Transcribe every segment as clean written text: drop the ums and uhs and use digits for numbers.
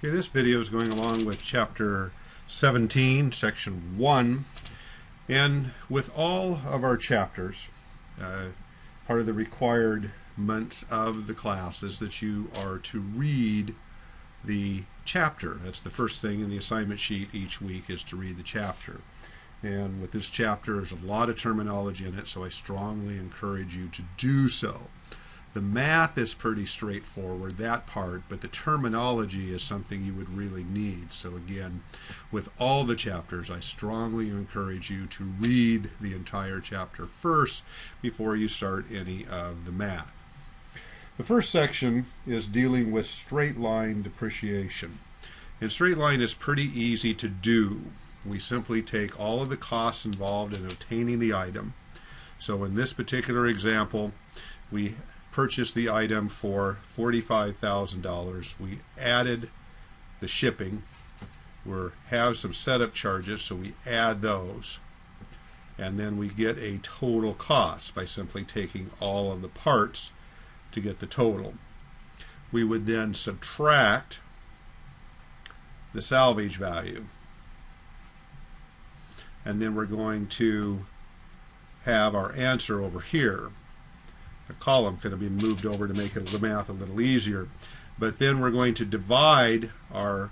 Okay, this video is going along with Chapter 17, Section 1. And with all of our chapters, part of the requirements of the class is that you are to read the chapter. That's the first thing in the assignment sheet each week, is to read the chapter. And with this chapter, there's a lot of terminology in it, so I strongly encourage you to do so. The math is pretty straightforward, that part, but the terminology is something you would really need. So again, with all the chapters, I strongly encourage you to read the entire chapter first before you start any of the math. The first section is dealing with straight line depreciation. And straight line is pretty easy to do. We simply take all of the costs involved in obtaining the item. So in this particular example, we purchased the item for $45,000. We added the shipping. We have some setup charges, so we add those. And then we get a total cost by simply taking all of the parts to get the total. We would then subtract the salvage value. And then we're going to have our answer over here. The column could have been moved over to make the math a little easier. But then we're going to divide our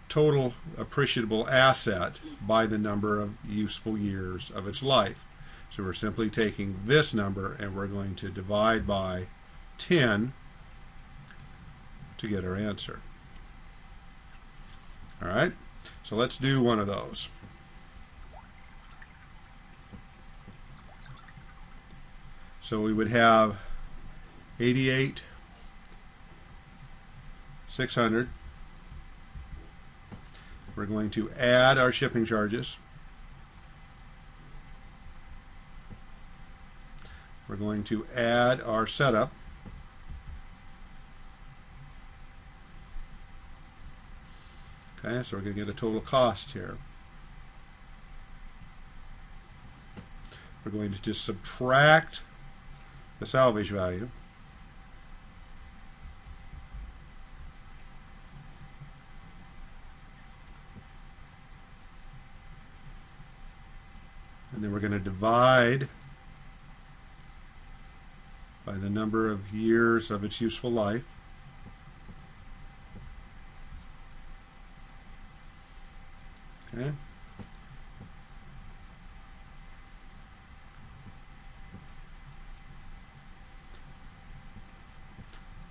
total appreciable asset by the number of useful years of its life. So we're simply taking this number and we're going to divide by 10 to get our answer. All right, so let's do one of those. So we would have 88,600. We're going to add our shipping charges. We're going to add our setup. Okay, so we're going to get a total cost here. We're going to just subtract the salvage value. And then we're going to divide by the number of years of its useful life. Okay.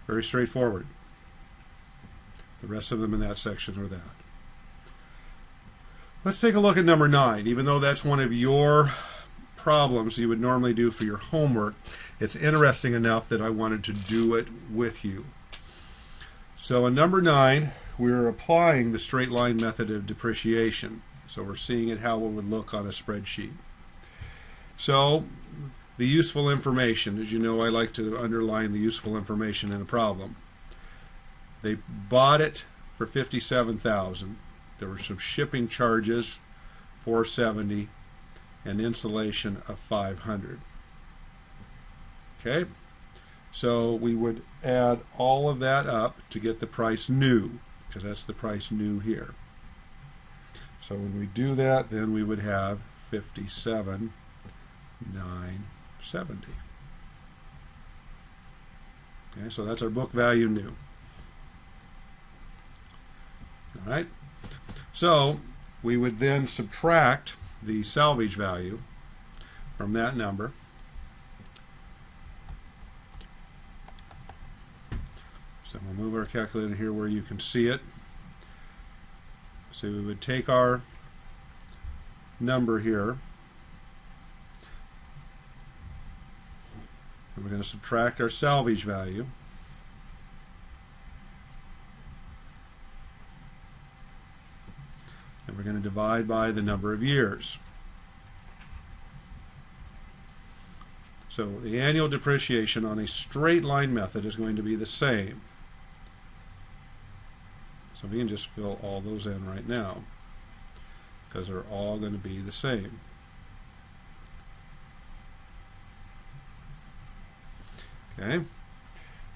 Very straightforward. The rest of them in that section are that. Let's take a look at number 9. Even though that's one of your problems you would normally do for your homework, it's interesting enough that I wanted to do it with you. So in number 9, we're applying the straight line method of depreciation. So we're seeing it how it would look on a spreadsheet. So the useful information, as you know, I like to underline the useful information in a problem. They bought it for $57,000. There were some shipping charges, $470, and installation of $500. Okay, so we would add all of that up to get the price new, because that's the price new here. So when we do that, then we would have $57,970. Okay, so that's our book value new. All right, so we would then subtract the salvage value from that number. So we'll move our calculator here where you can see it. So we would take our number here, and we're going to subtract our salvage value. And we're going to divide by the number of years. So the annual depreciation on a straight line method is going to be the same. So we can just fill all those in right now, because they're all going to be the same. Okay,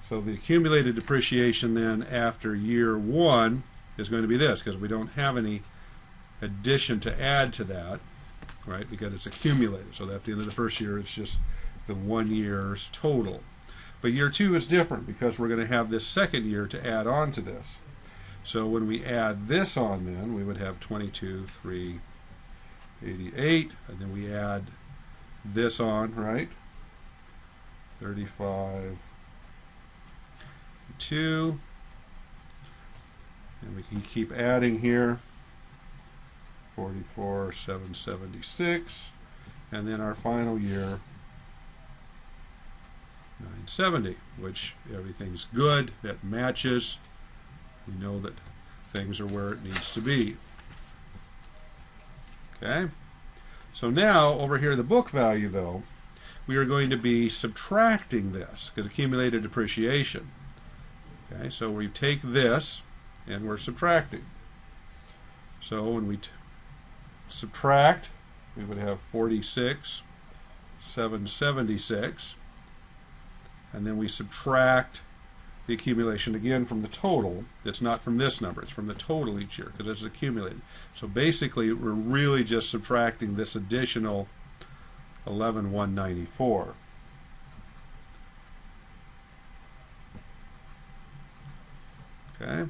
So the accumulated depreciation then after year 1 is going to be this, because we don't have any addition to add to that, right, because it's accumulated. So at the end of the first year, it's just the 1 year's total. But year 2 is different because we're going to have this second year to add on to this. So when we add this on, then we would have 22,388, and then we add this on, right? 35,2, and we can keep adding here. 44,776, and then our final year 970, which everything's good, that matches. We know that things are where it needs to be. Okay, so now over here the book value, though, we are going to be subtracting this because accumulated depreciation. Okay, so we take this and we're subtracting. So when we subtract, we would have 46,776, and then we subtract the accumulation again from the total. It's not from this number, it's from the total each year because it's accumulated. So basically we're really just subtracting this additional 11,194. Okay,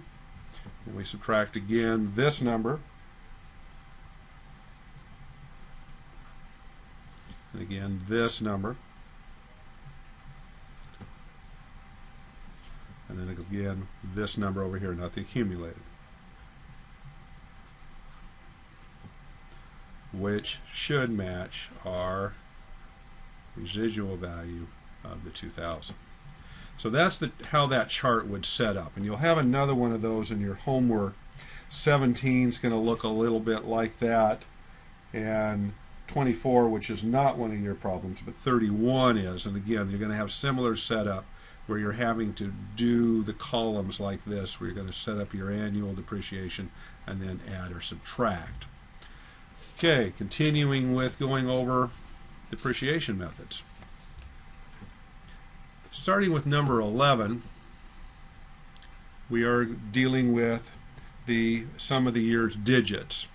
and we subtract again this number, and again this number, and then again this number over here, not the accumulated, which should match our residual value of the 2000. So that's how that chart would set up, and you'll have another one of those in your homework. 17 is going to look a little bit like that, and 24, which is not one of your problems, but 31 is, and again you're going to have similar setup where you're having to do the columns like this, where you're going to set up your annual depreciation and then add or subtract. Okay, continuing with going over depreciation methods. Starting with number 11, we are dealing with the sum of the year's digits.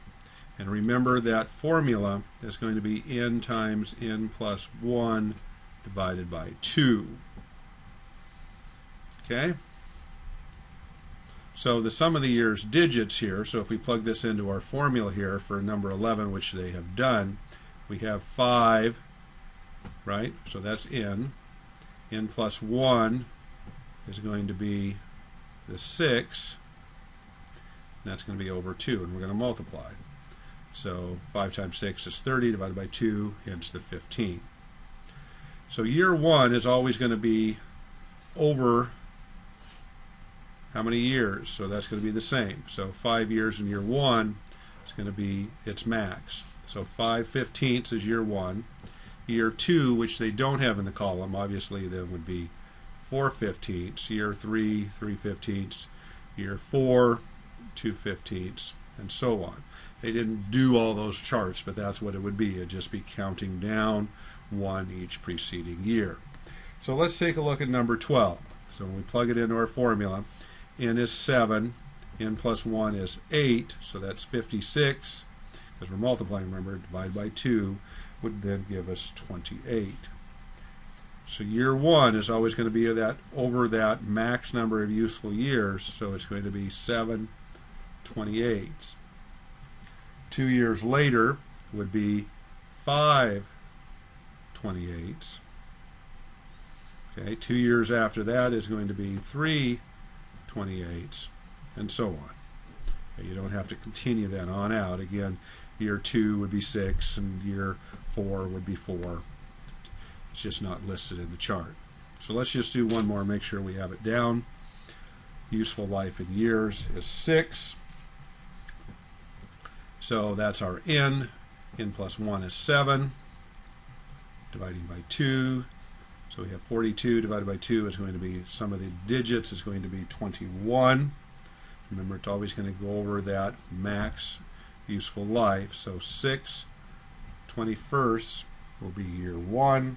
And remember that formula is going to be n times n plus 1 divided by 2. Okay? So the sum of the year's digits here, so if we plug this into our formula here for number 11, which they have done, we have 5, right? So that's n. N plus 1 is going to be the 6. And that's going to be over 2, and we're going to multiply. So 5 times 6 is 30, divided by 2, hence the 15. So year 1 is always going to be over how many years? So that's going to be the same. So 5 years in year 1 is going to be its max. So 5/15 is year 1. Year 2, which they don't have in the column, obviously then would be 4/15. Year 3, 3/15. Year 4, 2/15, and so on. They didn't do all those charts, but that's what it would be. It'd just be counting down 1 each preceding year. So let's take a look at number 12. So when we plug it into our formula, n is 7, n plus 1 is 8, so that's 56, because we're multiplying, remember, divided by 2 would then give us 28. So year 1 is always going to be over that max number of useful years, so it's going to be 7/28. 2 years later would be 5/28. Okay, 2 years after that is going to be 3/28, and so on. Okay, you don't have to continue that on out. Again, year 2 would be 6, and year 4 would be 4. It's just not listed in the chart. So let's just do one more, make sure we have it down. Useful life in years is 6. So that's our n. N plus 1 is 7. Dividing by 2. So we have 42 divided by 2 is going to be, sum of the digits is going to be 21. Remember, it's always going to go over that max useful life. So 6/21 will be year 1.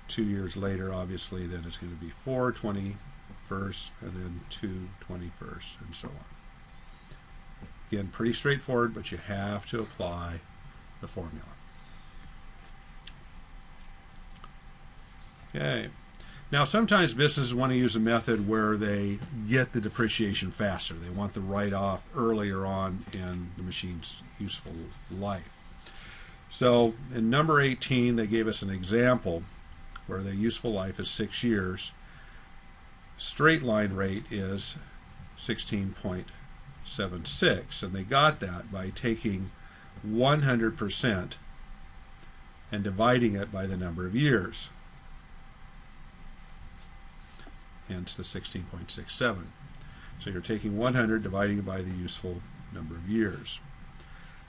2 years later, obviously, then it's going to be 4 21st, and then 2 21st, and so on. Again, pretty straightforward, but you have to apply the formula. Okay. Now, sometimes businesses want to use a method where they get the depreciation faster. They want the write-off earlier on in the machine's useful life. So in number 18, they gave us an example where the useful life is 6 years. Straight line rate is 16.76, and they got that by taking 100% and dividing it by the number of years. Hence the 16.67. So you're taking 100, dividing it by the useful number of years.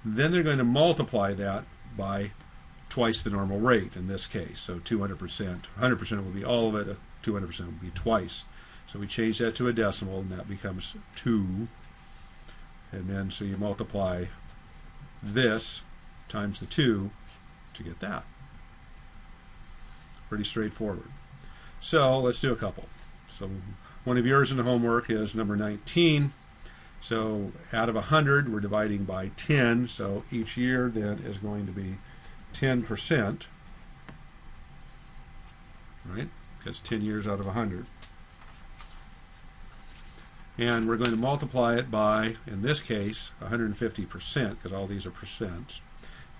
Then they're going to multiply that by twice the normal rate in this case. So 200%, 100% will be all of it, 200% will be twice. So we change that to a decimal, and that becomes 2. And then so you multiply this times the 2 to get that. Pretty straightforward. So let's do a couple. So one of yours in the homework is number 19. So out of 100, we're dividing by 10. So each year then is going to be 10%, right? Because 10 years out of 100. And we're going to multiply it by, in this case, 150%, because all these are percents.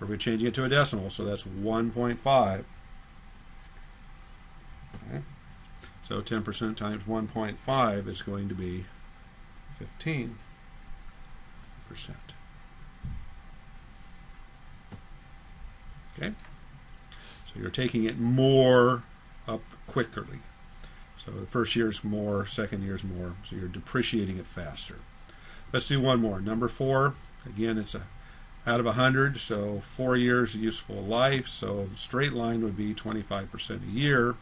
We're changing it to a decimal, so that's 1.5. Okay. So 10% times 1.5 is going to be 15%. Okay? So you're taking it more up quickly. So the first year's more, second year's more, so you're depreciating it faster. Let's do one more. Number 4, again, it's out of 100, so 4 years useful life, so straight line would be 25% a year.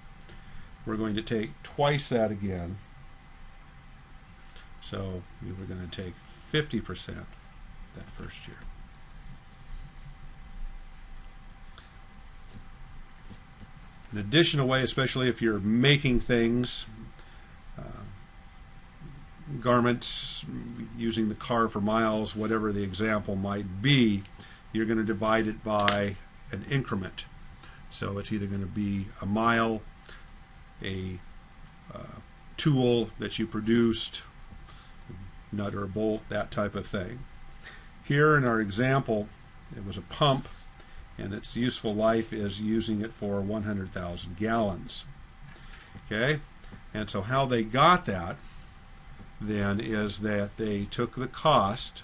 We're going to take twice that again. So we were going to take 50% that first year. An additional way, especially if you're making things, garments, using the car for miles, whatever the example might be, you're going to divide it by an increment. So it's either going to be a mile, a tool that you produced, nut or a bolt, that type of thing. Here in our example, it was a pump, and its useful life is using it for 100,000 gallons. Okay? And so how they got that then is that they took the cost,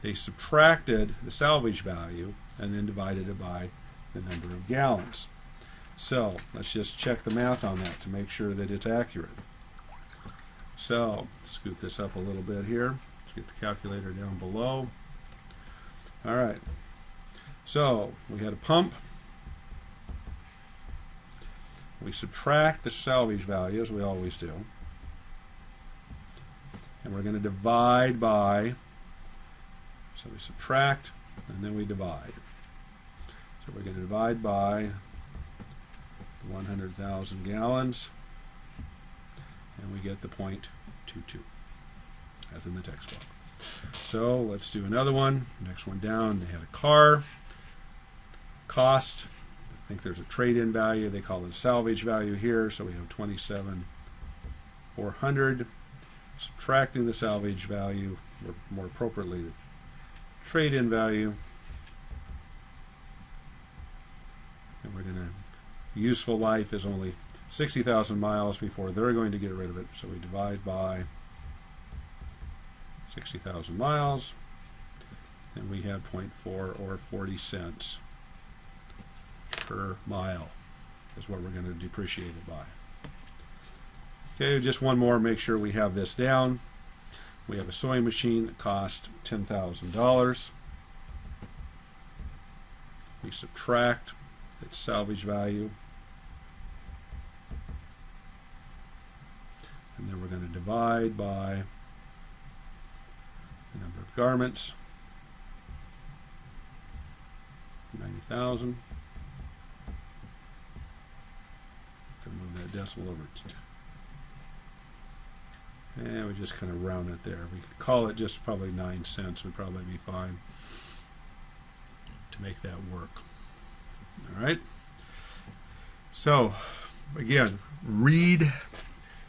they subtracted the salvage value, and then divided it by the number of gallons. So let's just check the math on that to make sure that it's accurate. So scoot this up a little bit here. Let's get the calculator down below. All right. So we had a pump. We subtract the salvage value, as we always do. And we're going to divide by, so we subtract, and then we divide. So we're going to divide by 100,000 gallons, and we get the 0.22, as in the textbook. So let's do another one. Next one down, they had a car. Cost, I think there's a trade-in value. They call it a salvage value here, so we have 27,400. Subtracting the salvage value, or more appropriately, the trade-in value. And we're going to, useful life is only 60,000 miles before they're going to get rid of it, so we divide by 60,000 miles, and we have 0.4 or 40 cents per mile is what we're going to depreciate it by. Okay, just one more, make sure we have this down. We have a sewing machine that cost $10,000. We subtract its salvage value, and then we're going to divide by the number of garments, 90,000. decimal over and we just kind of round it there. We could call it just probably 9 cents would probably be fine to make that work. All right. So again, read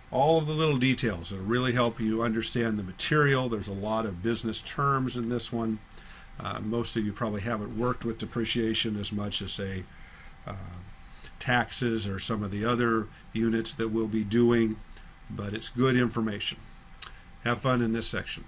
all of the little details. It'll really help you understand the material. There's a lot of business terms in this one. Most of you probably haven't worked with depreciation as much as, say, taxes or some of the other units that we'll be doing, but it's good information. Have fun in this section.